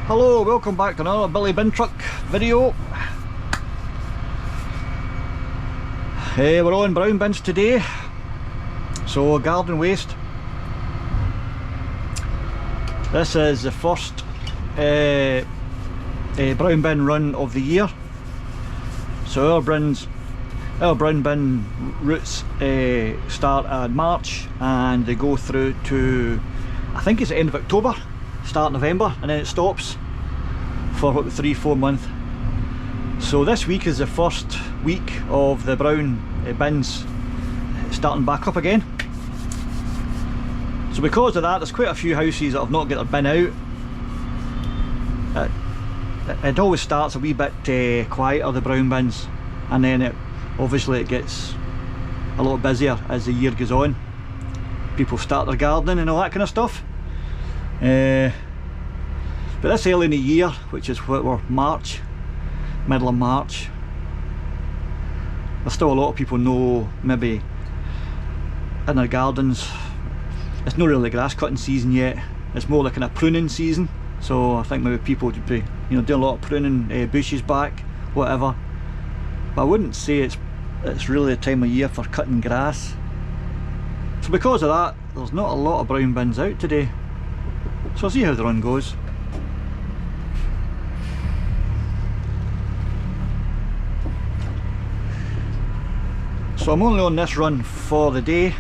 Hello, welcome back to another Billy Bin Truck video. We're on brown bins today, so garden waste. This is the first brown bin run of the year. So our brown bin routes start in March and they go through to, I think it's the end of October, start November, and then it stops for about 3-4 months. So this week is the first week of the brown bins starting back up again. So because of that, there's quite a few houses that have not got their bin out. It always starts a wee bit quieter, the brown bins, and then obviously it gets a lot busier as the year goes on. People start their gardening and all that kind of stuff. But this early in the year, which is what we're March, middle of March, there's still a lot of people know maybe in their gardens it's not really grass cutting season yet. It's more like kind of pruning season. So I think maybe people would be, doing a lot of pruning bushes back, whatever. But I wouldn't say it's really the time of year for cutting grass. So because of that, there's not a lot of brown bins out today. So I'll see how the run goes. So I'm only on this run for the day.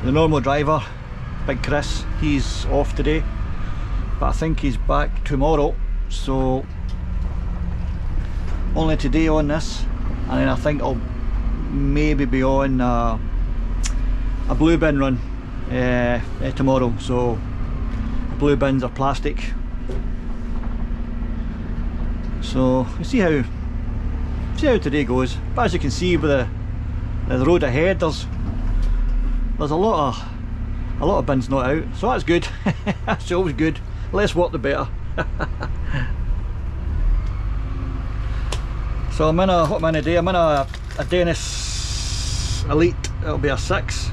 The normal driver, Big Chris, he's off today, but I think he's back tomorrow, so only today on this, and then I think I'll maybe be on a blue bin run tomorrow. So blue bins are plastic, so we'll see how today goes. But as you can see with the road ahead, there's a lot of bins not out, so that's good. That's always good. Less work the better. So I'm in a, what am I in a day? I'm in a Dennis Elite. It'll be a 6.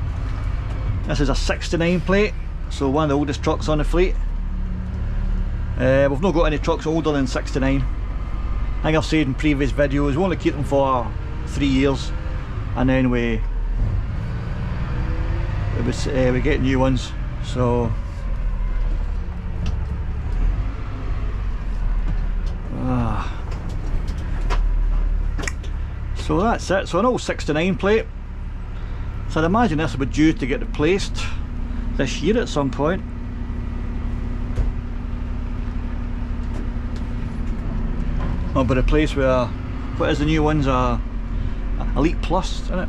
This is a 69 plate, so one of the oldest trucks on the fleet. We've not got any trucks older than 69. I think I've said in previous videos we only keep them for 3 years, and then we get new ones. So so that's it. So an old 69 plate. So I'd imagine this will be due to get replaced this year at some point. I'll be replaced with what is the new ones? Elite Plus, isn't it?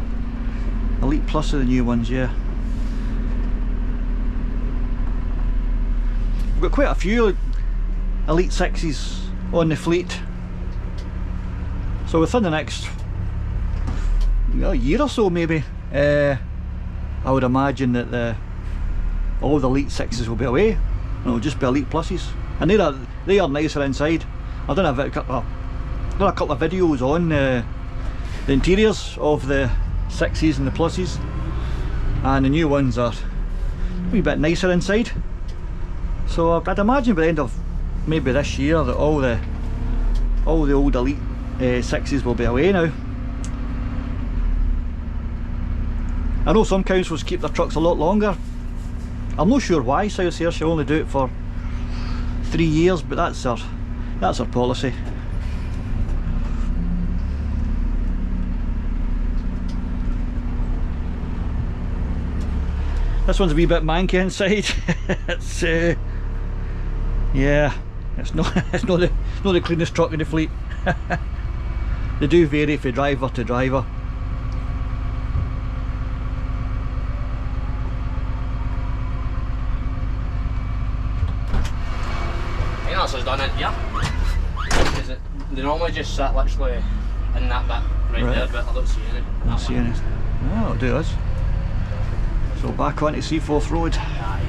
Elite Plus are the new ones, yeah. We've got quite a few Elite 6s on the fleet. So within the next year or so maybe, I would imagine that all the Elite 6s will be away. It'll just be Elite Pluses. And they are nicer inside. I've done a couple of videos on the interiors of the 6s and the Pluses, and the new ones are a wee bit nicer inside. So I'd imagine by the end of maybe this year that all the old Elite 6s will be away now. I know some councils keep their trucks a lot longer. I'm not sure why South Ayrshire only do it for 3 years, but that's our policy. This one's a wee bit manky inside. It's yeah, it's not the cleanest truck in the fleet. They do vary from driver to driver. I think that's what's done it here. Because they normally just sit literally in that bit right there, but I don't see any. I don't see any. No, it'll do us. So back onto Seaforth Road. Aye.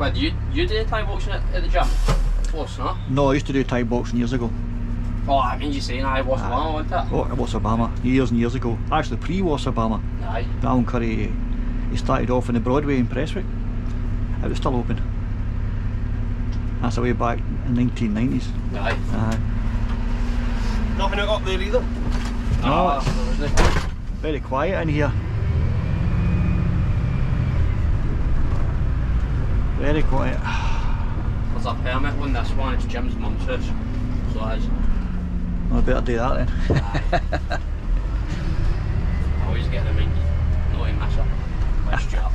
Well, do you do Thai boxing at the gym? Close, no? No, I used to do Thai boxing years ago. Oh, I mean, you saying I was Obama, wasn't it? Oh, it was Obama, years and years ago. Actually, pre-was Obama. Aye. Alan Curry, he started off in the Broadway in Prestwick. It was still open. That's the way back in the 1990s. Aye. Nothing out up there either. No, it's there wasn't. very quiet in here. Very quiet. There's a permit on this one, it's Jim's mum's house. So it is. I better do that then. I always get them in. No, he miss it. West Stuart.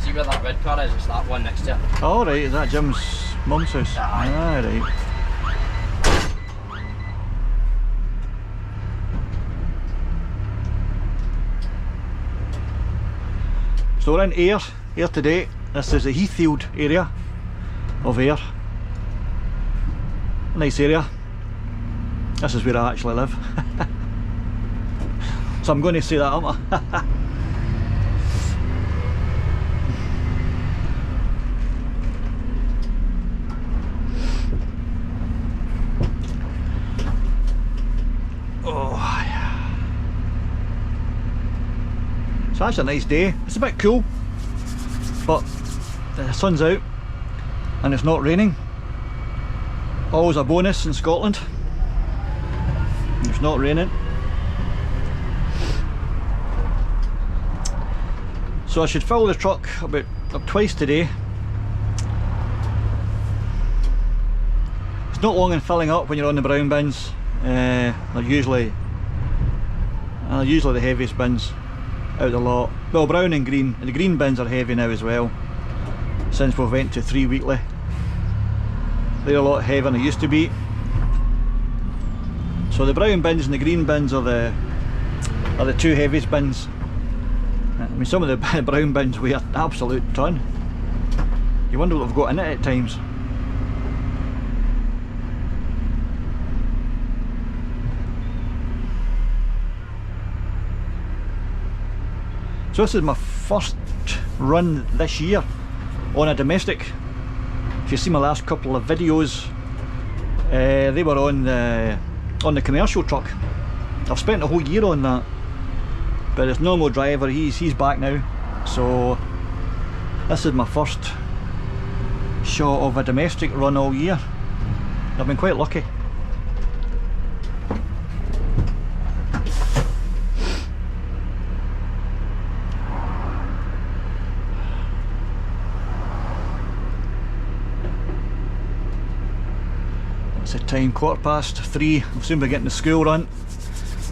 See where that red car is? It's that one next to it. Oh right, is that Jim's mum's house? Aye. Ah, right. So we're in Ayr today. This is the Heathfield area of Ayr. Nice area. This is where I actually live. So I'm going to say that, aren't I? Oh, yeah. So that's a nice day. It's a bit cool, but the sun's out and it's not raining. Always a bonus in Scotland. It's not raining. So I should fill the truck about twice today. It's not long in filling up when you're on the brown bins. They're usually the heaviest bins out of the lot. Well, brown and green. And the green bins are heavy now as well, since we've went to 3 weekly. They're a lot heavier than they used to be. So the brown bins and the green bins are the two heaviest bins. I mean, some of the brown bins weigh an absolute ton. You wonder what they've got in it at times. So this is my first run this year on a domestic. If you see my last couple of videos, they were on the commercial truck. I've spent a whole year on that, but it's normal driver. He's back now, so this is my first shot of a domestic run all year. I've been quite lucky. It's the time, 3:15. I'll soon be getting the school run.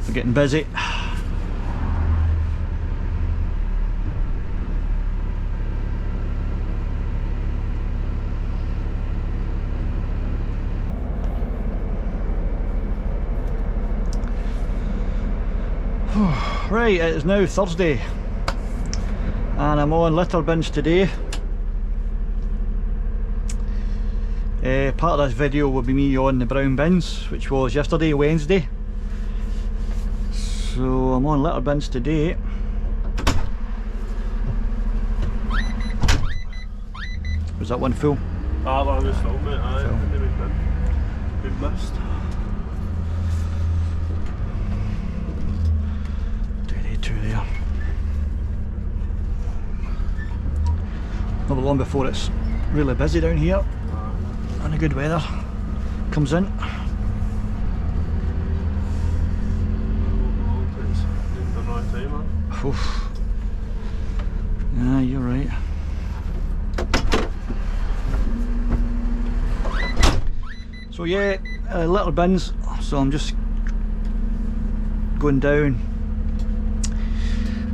We're getting busy. Right, it is now Thursday and I'm on litter bins today. Part of this video will be me on the brown bins, which was yesterday, Wednesday. So I'm on litter bins today. Was that one full? Ah, that was full, mate. Aye, Full. We've missed. Two there. Not long before it's really busy down here and the good weather comes in. Oof. Yeah, you're right. So yeah, litter bins. So I'm just going down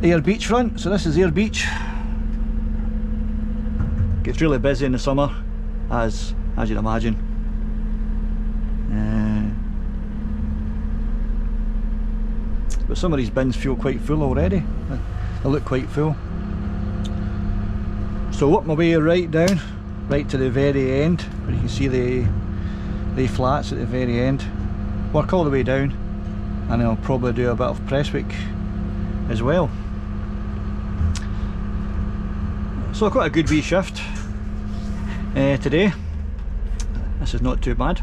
Ayr Beachfront. So this is Ayr Beach. Gets really busy in the summer, as you'd imagine. But some of these bins feel quite full already. They look quite full. So work my way right down, right to the very end, where you can see the flats at the very end. Work all the way down, and I'll probably do a bit of Prestwick as well. So quite a good wee shift. today. This is not too bad.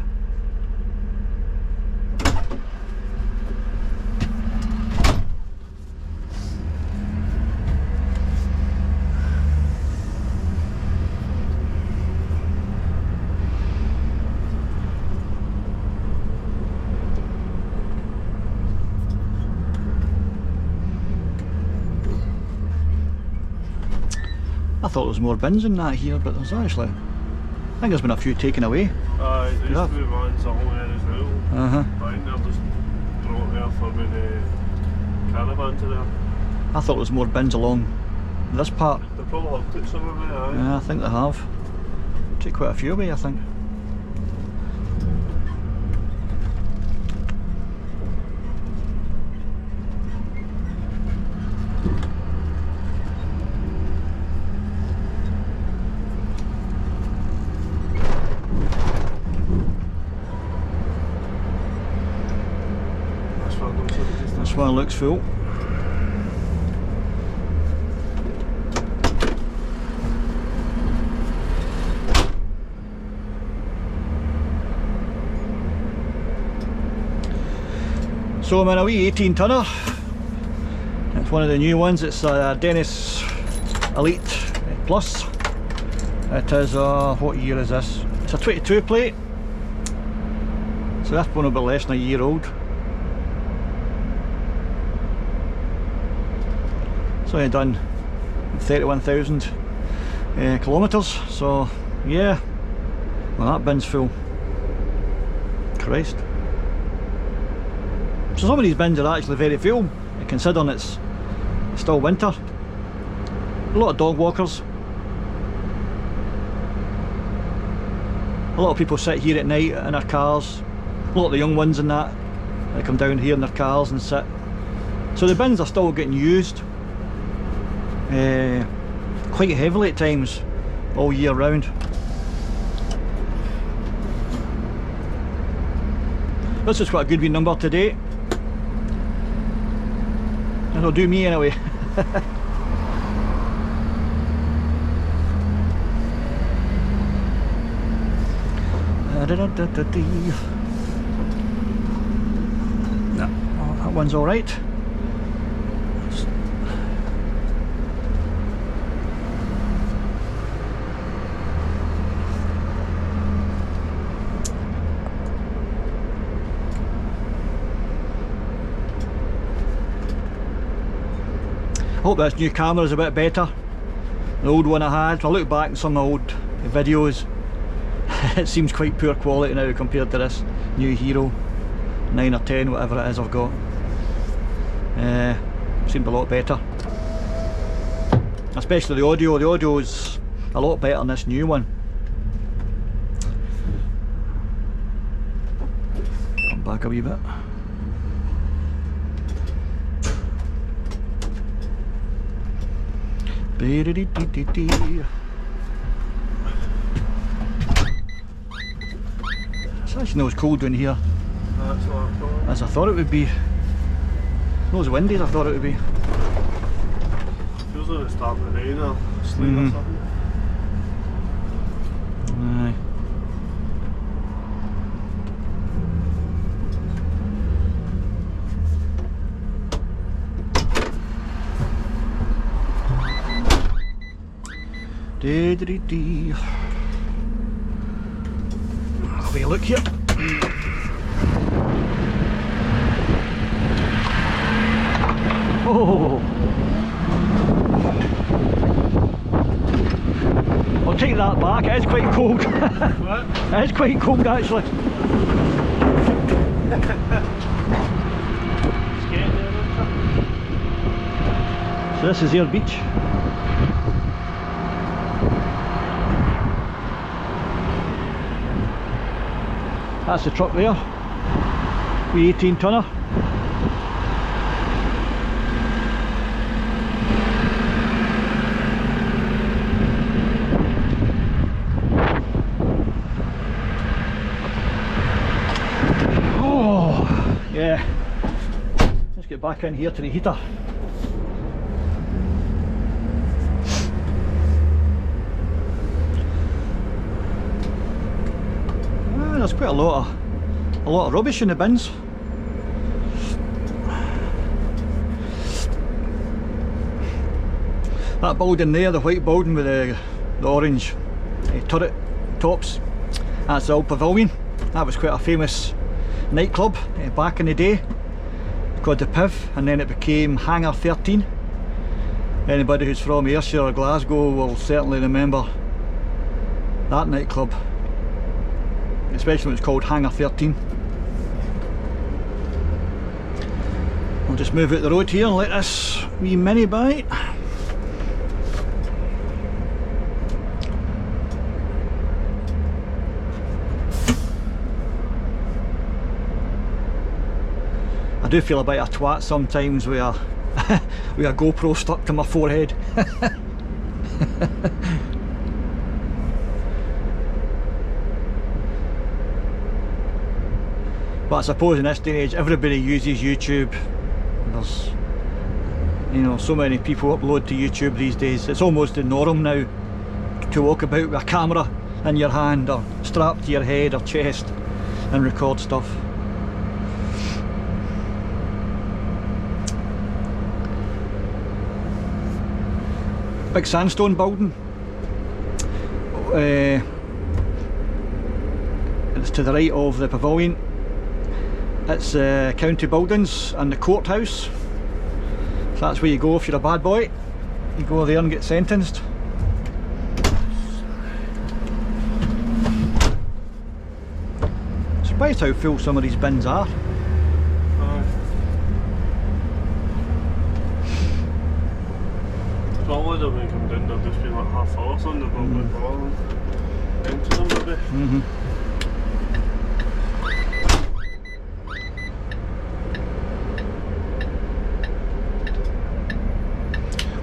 I thought there was more bins than that here, but there's actually, I think there's been a few taken away. There used Yeah. to be vans along there as well. Uh-huh. Behind there, just brought there for when the caravan to there. I thought there was more bins along this part. They probably have took some of it, aye. Yeah, I think they have. Take quite a few away, I think. This one looks like just This one looks full. So I'm in a wee 18 tonner. It's one of the new ones. It's a Dennis Elite Plus. It is what year is this? It's a 22 plate. So that's one about less than a year old. So I've done 31,000 kilometres. So yeah, well that bin's full. Christ. So some of these bins are actually very full, considering it's still winter. A lot of dog walkers. A lot of people sit here at night in their cars. A lot of the young ones and that, they come down here in their cars and sit. So the bins are still getting used quite heavily at times, all year round. This has got a good wee number today. It'll do me anyway. No, that one's alright. I hope this new camera is a bit better. The old one I had, I look back at some of the old videos, it seems quite poor quality now compared to this new Hero 9 or 10, whatever it is I've got. Seemed a lot better. Especially the audio is a lot better than this new one. Come back a wee bit. It's actually not as cold in here that's not a problem. as I thought it would be. Not as windy as I thought it would be. Feels like it's starting to rain or sleet or something. Aye. Have a look here. Oh, I'll take that back. It is quite cold. What? It is quite cold actually. Skate there, isn't it? So this is their beach. That's the truck there, the 18 tonner. Oh, yeah. Let's get back in here to the heater. there's quite a lot of rubbish in the bins. That building there, the white building with the orange turret tops, that's the old pavilion. That was quite a famous nightclub back in the day, called the Piv, and then it became Hangar 13. Anybody who's from Ayrshire or Glasgow will certainly remember that nightclub, especially when it's called Hangar 13. I'll just move out the road here and let this wee mini by. I do feel a bit of a twat sometimes with a with a GoPro stuck to my forehead. But I suppose in this day and age everybody uses YouTube. There's, you know, so many people upload to YouTube these days. It's almost the norm now to walk about with a camera in your hand or strapped to your head or chest and record stuff. Big sandstone building. It's to the right of the pavilion. It's county buildings and the courthouse. So that's where you go if you're a bad boy. You go there and get sentenced. Surprised how full some of these bins are. Probably when we come down, they'll just be like half full or something, they'll be bottom, empty them maybe.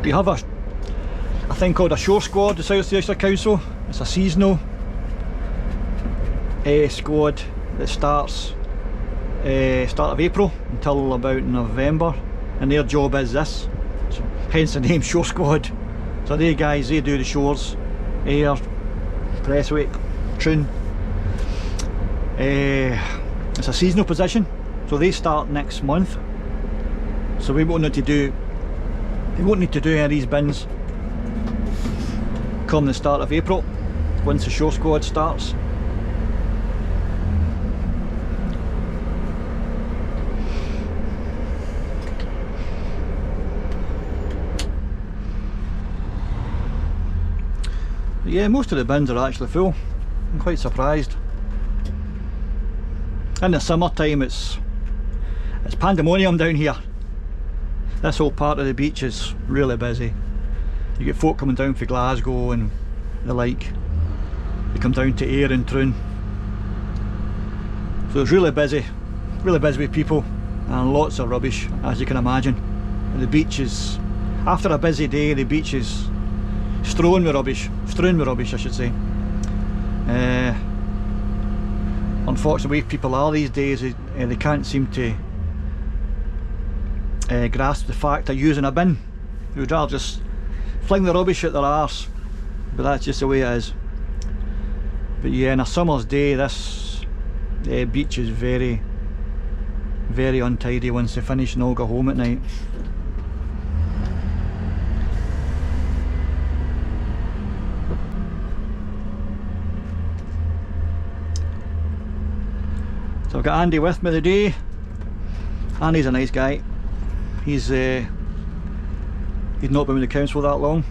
We have a thing called a shore squad, the South Ayrshire Council. It's a seasonal squad that starts start of April until about November, and their job is this. So, hence the name Shore Squad. So they guys, they do the shores, Ayr, Prestwick, Troon. It's a seasonal position, so they start next month. So we won't need to do any of these bins come the start of April, once the Shore Squad starts. Yeah, most of the bins are actually full. I'm quite surprised. In the summertime it's pandemonium down here. This whole part of the beach is really busy. You get folk coming down from Glasgow and the like. They come down to Ayr and Troon. So it's really busy with people and lots of rubbish, as you can imagine. And the beach is, after a busy day, the beach is strewn with rubbish I should say. Unfortunately, the way people are these days, they can't seem to grasp the fact of using a bin. They would rather just fling the rubbish at their arse, but that's just the way it is. But yeah, on a summer's day, this beach is very, very untidy once they finish and all go home at night. So I've got Andy with me today. Andy's a nice guy. He's not been with the council that long.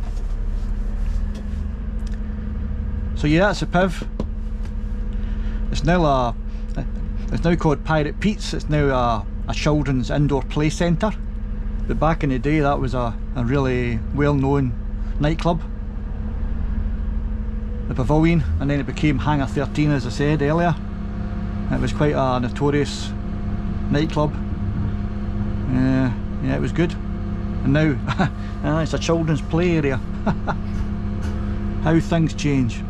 So yeah, that's a Piv. It's now called Pirate Pete's. It's now a children's indoor play centre. But back in the day, that was a really well-known nightclub. The Pavilion, and then it became Hangar 13, as I said earlier. It was quite a notorious nightclub. Yeah, it was good. And now it's a children's play area. How things change.